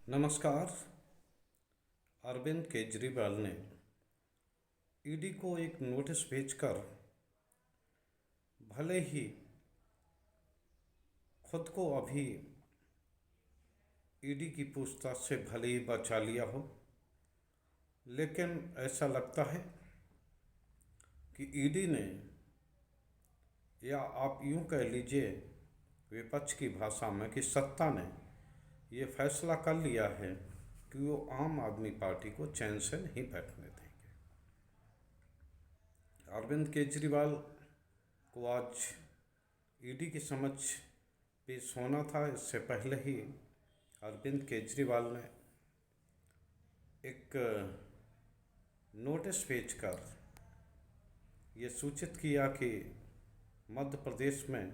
नमस्कार। अरविंद केजरीवाल ने ईडी को एक नोटिस भेजकर भले ही खुद को अभी ईडी की पूछताछ से भले ही बचा लिया हो, लेकिन ऐसा लगता है कि ईडी ने, या आप यूं कह लीजिए विपक्ष की भाषा में, कि सत्ता ने ये फैसला कर लिया है कि वो आम आदमी पार्टी को चैन से नहीं बैठने देंगे। अरविंद केजरीवाल को आज ईडी के समक्ष पेश होना था। इससे पहले ही अरविंद केजरीवाल ने एक नोटिस भेजकर ये सूचित किया कि मध्य प्रदेश में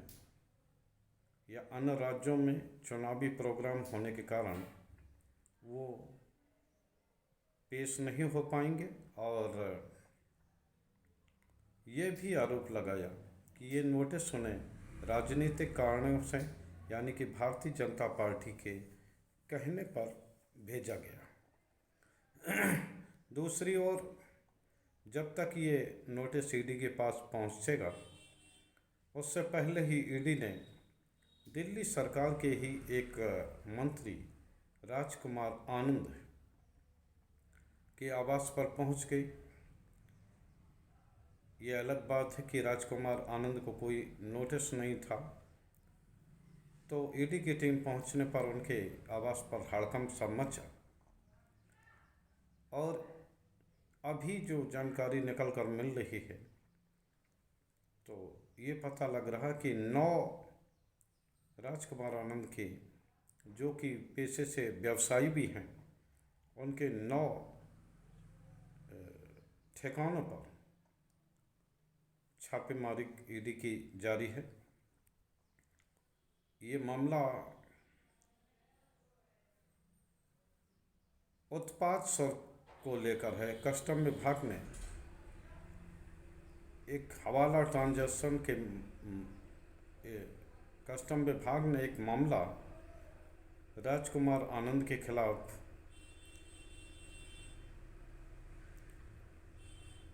या अन्य राज्यों में चुनावी प्रोग्राम होने के कारण वो पेश नहीं हो पाएंगे, और ये भी आरोप लगाया कि ये नोटिस उन्हें राजनीतिक कारणों से, यानी कि भारतीय जनता पार्टी के कहने पर भेजा गया। दूसरी ओर, जब तक ये नोटिस ईडी के पास पहुंचेगा, उससे पहले ही ईडी ने दिल्ली सरकार के ही एक मंत्री राजकुमार आनंद के आवास पर पहुंच गई। ये अलग बात है कि राजकुमार आनंद को कोई नोटिस नहीं था, तो ईडी की टीम पहुंचने पर उनके आवास पर हड़कंप सा मचा। और अभी जो जानकारी निकल कर मिल रही है, तो ये पता लग रहा कि 9 राजकुमार आनंद के, जो कि पेशे से व्यवसायी भी हैं, उनके 9 ठिकानों पर छापेमारी ईडी की जारी है। ये मामला उत्पाद शुल्क को लेकर है। कस्टम विभाग ने एक हवाला ट्रांजैक्शन के कस्टम विभाग ने एक मामला राजकुमार आनंद के खिलाफ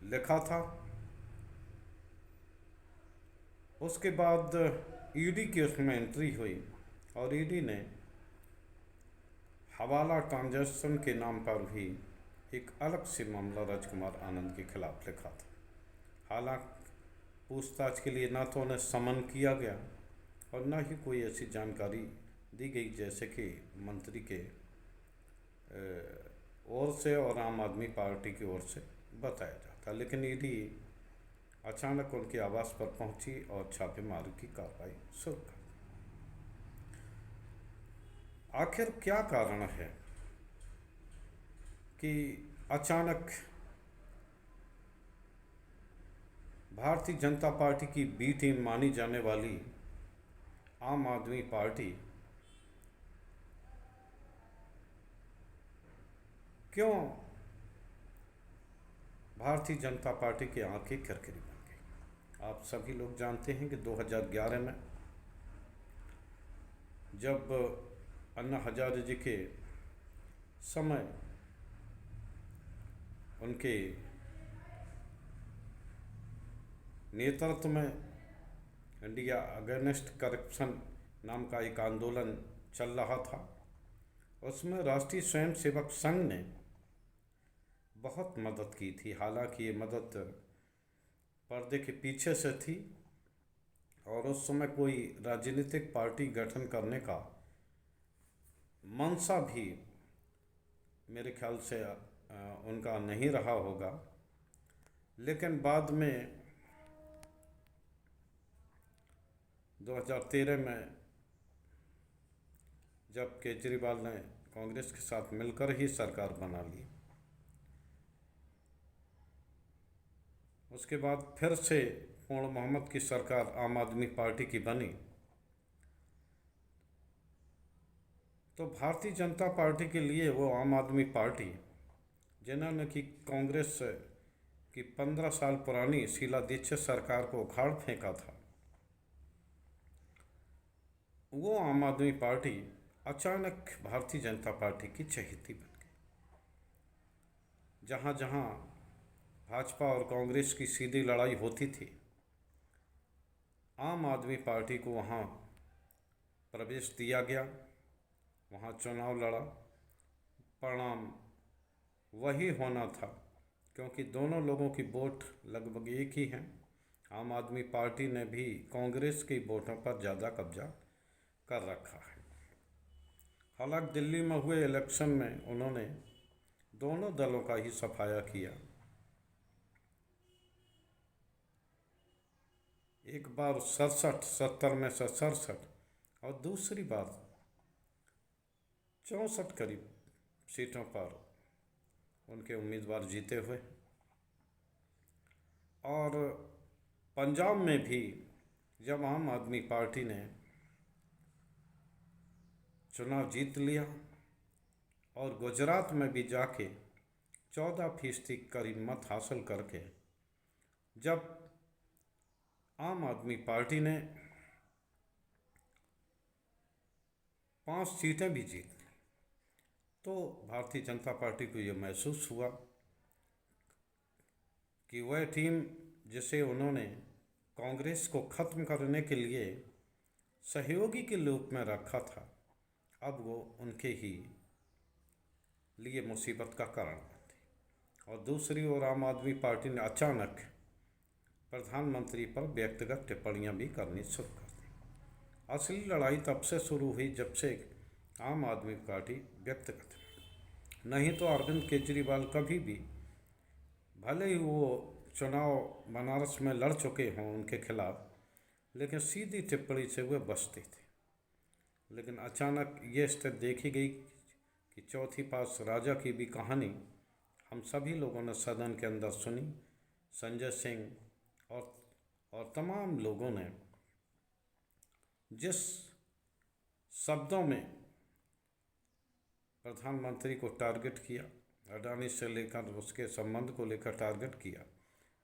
लिखा था। उसके बाद ईडी की उसमें एंट्री हुई और ईडी ने हवाला ट्रांजैक्शन के नाम पर भी एक अलग से मामला राजकुमार आनंद के खिलाफ लिखा था। हालांकि पूछताछ के लिए ना तो उन्हें समन किया गया और ना ही कोई ऐसी जानकारी दी गई जैसे कि मंत्री के ओर से और आम आदमी पार्टी की ओर से बताया जाता। लेकिन ईडी अचानक उनके आवास पर पहुंची और छापेमारी की कार्रवाई शुरू कर दी। आखिर क्या कारण है कि अचानक भारतीय जनता पार्टी की बी टीम मानी जाने वाली आम आदमी पार्टी क्यों भारतीय जनता पार्टी की आंखें किरकिरी बन गई? आप सभी लोग जानते हैं कि 2011 में जब अन्ना हजारे जी के समय उनके नेतृत्व में इंडिया अगेंस्ट करप्शन नाम का एक आंदोलन चल रहा था, उसमें राष्ट्रीय स्वयंसेवक संघ ने बहुत मदद की थी। हालांकि ये मदद पर्दे के पीछे से थी और उस समय कोई राजनीतिक पार्टी गठन करने का मंशा भी मेरे ख्याल से उनका नहीं रहा होगा। लेकिन बाद में 2013 में जब केजरीवाल ने कांग्रेस के साथ मिलकर ही सरकार बना ली, उसके बाद फिर से पूर्ण मोहम्मद की सरकार आम आदमी पार्टी की बनी, तो भारतीय जनता पार्टी के लिए वो आम आदमी पार्टी जिन्होंने कि कांग्रेस की 15 साल पुरानी शीला दीक्षित सरकार को उखाड़ फेंका था, वो आम आदमी पार्टी अचानक भारतीय जनता पार्टी की चहेती बन गई। जहाँ जहाँ भाजपा और कांग्रेस की सीधी लड़ाई होती थी, आम आदमी पार्टी को वहाँ प्रवेश दिया गया, वहाँ चुनाव लड़ा। परिणाम वही होना था, क्योंकि दोनों लोगों की वोट लगभग एक ही हैं। आम आदमी पार्टी ने भी कांग्रेस की वोटों पर ज़्यादा कब्जा कर रखा है। हालांकि दिल्ली में हुए इलेक्शन में उन्होंने दोनों दलों का ही सफाया किया। एक बार 70 में से 67 और दूसरी बार 64 करीब सीटों पर उनके उम्मीदवार जीते हुए। और पंजाब में भी जब आम आदमी पार्टी ने चुनाव जीत लिया और गुजरात में भी जाके 14% करीब मत हासिल करके जब आम आदमी पार्टी ने 5 सीटें भी जीत ली, तो भारतीय जनता पार्टी को ये महसूस हुआ कि वह टीम जिसे उन्होंने कांग्रेस को ख़त्म करने के लिए सहयोगी के रूप में रखा था, अब वो उनके ही लिए मुसीबत का कारण बनती। और दूसरी ओर आम आदमी पार्टी ने अचानक प्रधानमंत्री पर व्यक्तिगत टिप्पणियां भी करनी शुरू कर दी। असली लड़ाई तब से शुरू हुई जब से आम आदमी पार्टी व्यक्तिगत, नहीं तो अरविंद केजरीवाल कभी भी, भले ही वो चुनाव बनारस में लड़ चुके हों उनके खिलाफ, लेकिन सीधी टिप्पणी से वे बचते थे। लेकिन अचानक ये स्थिति देखी गई कि चौथी पास राजा की भी कहानी हम सभी लोगों ने सदन के अंदर सुनी। संजय सिंह और तमाम लोगों ने जिस शब्दों में प्रधानमंत्री को टारगेट किया, अडानी से लेकर उसके संबंध को लेकर टारगेट किया,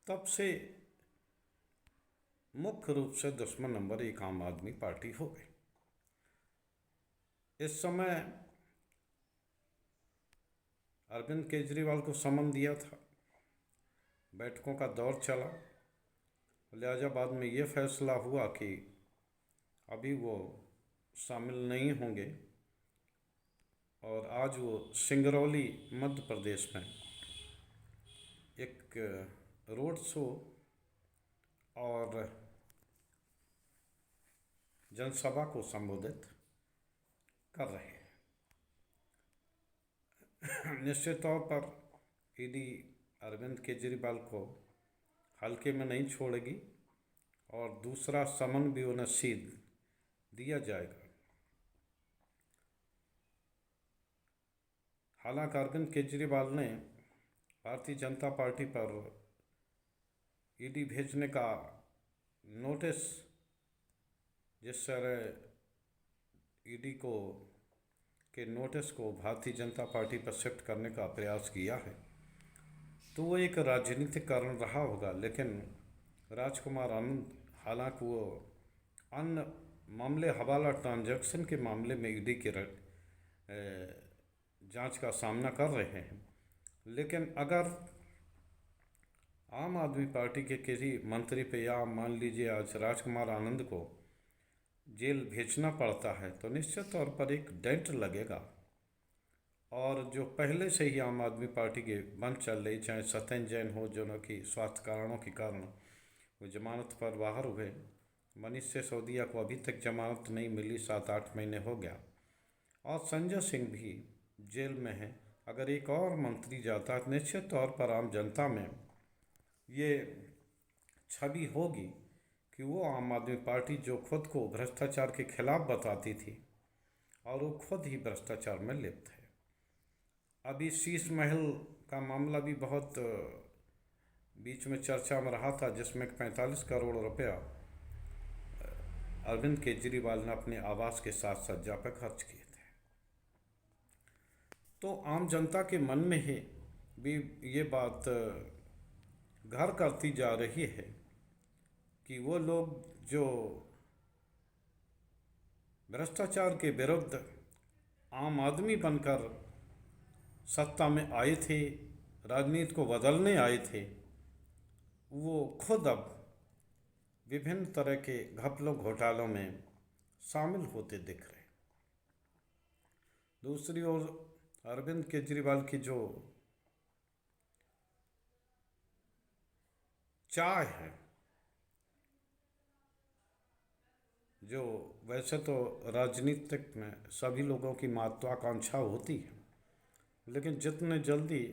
तब से मुख्य रूप से दुश्मन नंबर 1 आम आदमी पार्टी हो गई। इस समय अरविंद केजरीवाल को समन दिया था, बैठकों का दौर चला, लिहाजा बाद में ये फैसला हुआ कि अभी वो शामिल नहीं होंगे। और आज वो सिंगरौली मध्य प्रदेश में एक रोड शो और जनसभा को संबोधित कर रहे हैं। निश्चित तौर पर ईडी अरविंद केजरीवाल को हल्के में नहीं छोड़ेगी और दूसरा समन भी उन्हें सीध दिया जाएगा। हालांकि अरविंद केजरीवाल ने भारतीय जनता पार्टी पर ईडी भेजने का नोटिस, जिस तरह ईडी के नोटिस को भारतीय जनता पार्टी पर शिफ्ट करने का प्रयास किया है, तो वो एक राजनीतिक कारण रहा होगा। लेकिन राजकुमार आनंद, हालांकि वो अन्य मामले, हवाला ट्रांजैक्शन के मामले में ईडी के जांच का सामना कर रहे हैं, लेकिन अगर आम आदमी पार्टी के किसी मंत्री पे, या मान लीजिए आज राजकुमार आनंद को जेल भेजना पड़ता है, तो निश्चित तौर पर एक डेंट लगेगा। और जो पहले से ही आम आदमी पार्टी के बंद चल रही, चाहे सत्येंद्र जैन हो, जो कि स्वास्थ्य कारणों के कारण वो जमानत पर बाहर हुए, मनीष सिसोदिया को अभी तक जमानत नहीं मिली, 7-8 महीने हो गया, और संजय सिंह भी जेल में है। अगर एक और मंत्री जाता है, निश्चित तौर पर आम जनता में ये छवि होगी कि वो आम आदमी पार्टी जो खुद को भ्रष्टाचार के खिलाफ बताती थी, और वो खुद ही भ्रष्टाचार में लिप्त है। अभी शीश महल का मामला भी बहुत बीच में चर्चा में रहा था, जिसमें 45 करोड़ रुपया अरविंद केजरीवाल ने अपने आवास के साथ सज्जा पर खर्च किए थे। तो आम जनता के मन में ही भी ये बात घर करती जा रही है कि वो लोग जो भ्रष्टाचार के विरुद्ध आम आदमी बनकर सत्ता में आए थे, राजनीति को बदलने आए थे, वो खुद अब विभिन्न तरह के घपलों घोटालों में शामिल होते दिख रहे। दूसरी ओर अरविंद केजरीवाल की जो चाह है, जो वैसे तो राजनीतिक में सभी लोगों की महत्वाकांक्षा होती है, लेकिन जितने जल्दी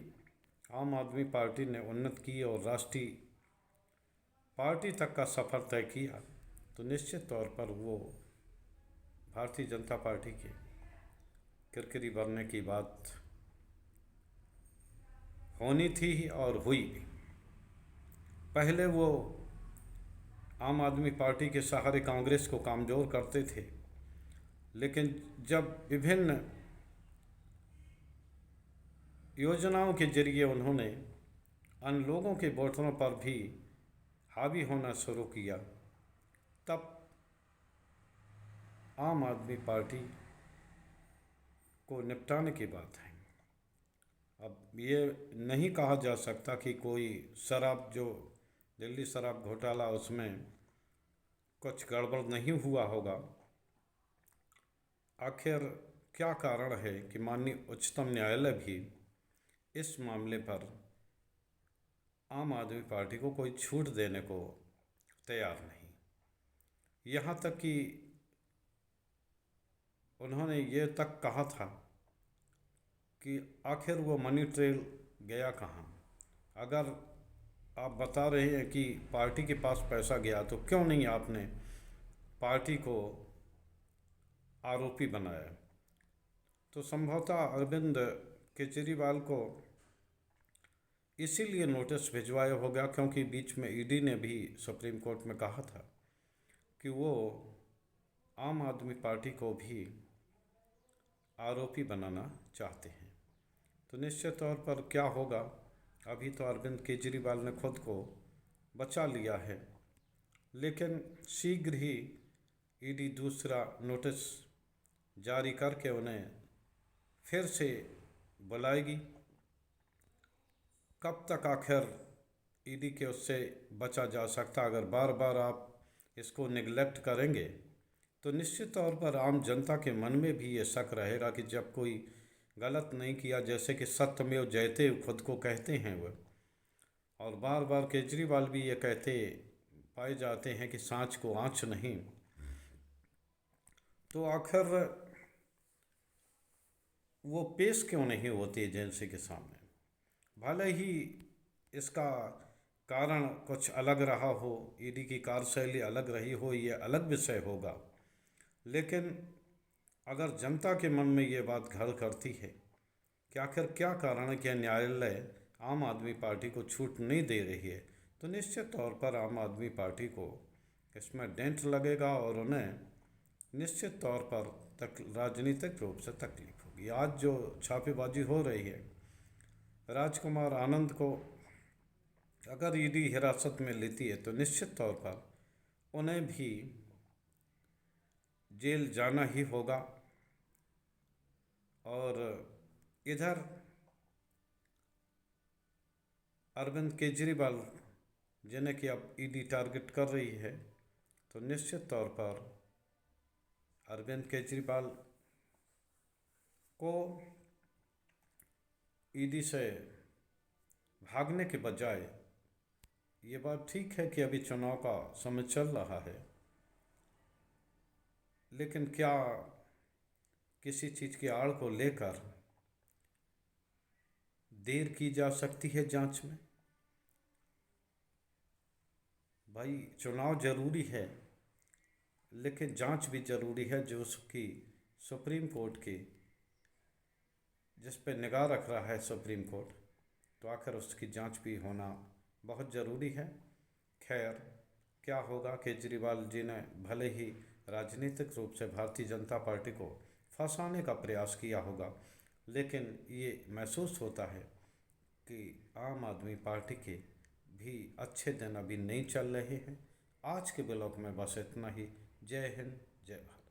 आम आदमी पार्टी ने उन्नत की और राष्ट्रीय पार्टी तक का सफ़र तय किया, तो निश्चित तौर पर वो भारतीय जनता पार्टी के किरकिरी बनने की बात होनी थी और हुई भी। पहले वो आम आदमी पार्टी के सहारे कांग्रेस को कमज़ोर करते थे, लेकिन जब विभिन्न योजनाओं के जरिए उन्होंने अन्य लोगों के वोटरों पर भी हावी होना शुरू किया, तब आम आदमी पार्टी को निपटाने की बात है। अब ये नहीं कहा जा सकता कि कोई शराब, जो दिल्ली शराब घोटाला, उसमें कुछ गड़बड़ नहीं हुआ होगा। आखिर क्या कारण है कि माननीय उच्चतम न्यायालय भी इस मामले पर आम आदमी पार्टी को कोई छूट देने को तैयार नहीं। यहाँ तक कि उन्होंने ये तक कहा था कि आखिर वो मनी ट्रेल गया कहाँ। अगर आप बता रहे हैं कि पार्टी के पास पैसा गया, तो क्यों नहीं आपने पार्टी को आरोपी बनाया। तो संभवतः अरविंद केजरीवाल को इसीलिए नोटिस भिजवाया होगा क्योंकि बीच में ईडी ने भी सुप्रीम कोर्ट में कहा था कि वो आम आदमी पार्टी को भी आरोपी बनाना चाहते हैं। तो निश्चित तौर पर क्या होगा, अभी तो अरविंद केजरीवाल ने खुद को बचा लिया है, लेकिन शीघ्र ही ईडी दूसरा नोटिस जारी करके उन्हें फिर से बुलाएगी। कब तक आखिर ईडी के उससे बचा जा सकता। अगर बार बार आप इसको निगलेक्ट करेंगे तो निश्चित तौर पर आम जनता के मन में भी ये शक रहेगा कि जब कोई गलत नहीं किया, जैसे कि सत्यमेव जयते खुद को कहते हैं वो, और बार बार केजरीवाल भी ये कहते पाए जाते हैं कि सांच को आँच नहीं, तो आखिर वो पेश क्यों नहीं होती एजेंसी के सामने। भले ही इसका कारण कुछ अलग रहा हो, ईडी की कार्यशैली अलग रही हो, ये अलग विषय होगा, लेकिन अगर जनता के मन में ये बात घर करती है कि आखिर क्या कारण है कि न्यायालय आम आदमी पार्टी को छूट नहीं दे रही है, तो निश्चित तौर पर आम आदमी पार्टी को इसमें डेंट लगेगा और उन्हें निश्चित तौर पर राजनीतिक रूप से तकलीफ होगी। आज जो छापेबाजी हो रही है, राजकुमार आनंद को अगर ईडी हिरासत में लेती है तो निश्चित तौर पर उन्हें भी जेल जाना ही होगा। और इधर अरविंद केजरीवाल, जिन्हें कि अब ईडी टारगेट कर रही है, तो निश्चित तौर पर अरविंद केजरीवाल को ईडी से भागने के बजाय, ये बात ठीक है कि अभी चुनाव का समय चल रहा है, लेकिन क्या किसी चीज़ की आड़ को लेकर देर की जा सकती है जांच में। भाई चुनाव ज़रूरी है, लेकिन जांच भी ज़रूरी है, जो उसकी सुप्रीम कोर्ट की जिस पे निगाह रख रहा है सुप्रीम कोर्ट, तो आखिर उसकी जांच भी होना बहुत ज़रूरी है। खैर क्या होगा, केजरीवाल जी ने भले ही राजनीतिक रूप से भारतीय जनता पार्टी को फंसाने का प्रयास किया होगा, लेकिन ये महसूस होता है कि आम आदमी पार्टी के भी अच्छे दिन अभी नहीं चल रहे हैं। आज के ब्लॉग में बस इतना ही। जय हिंद, जय भारत।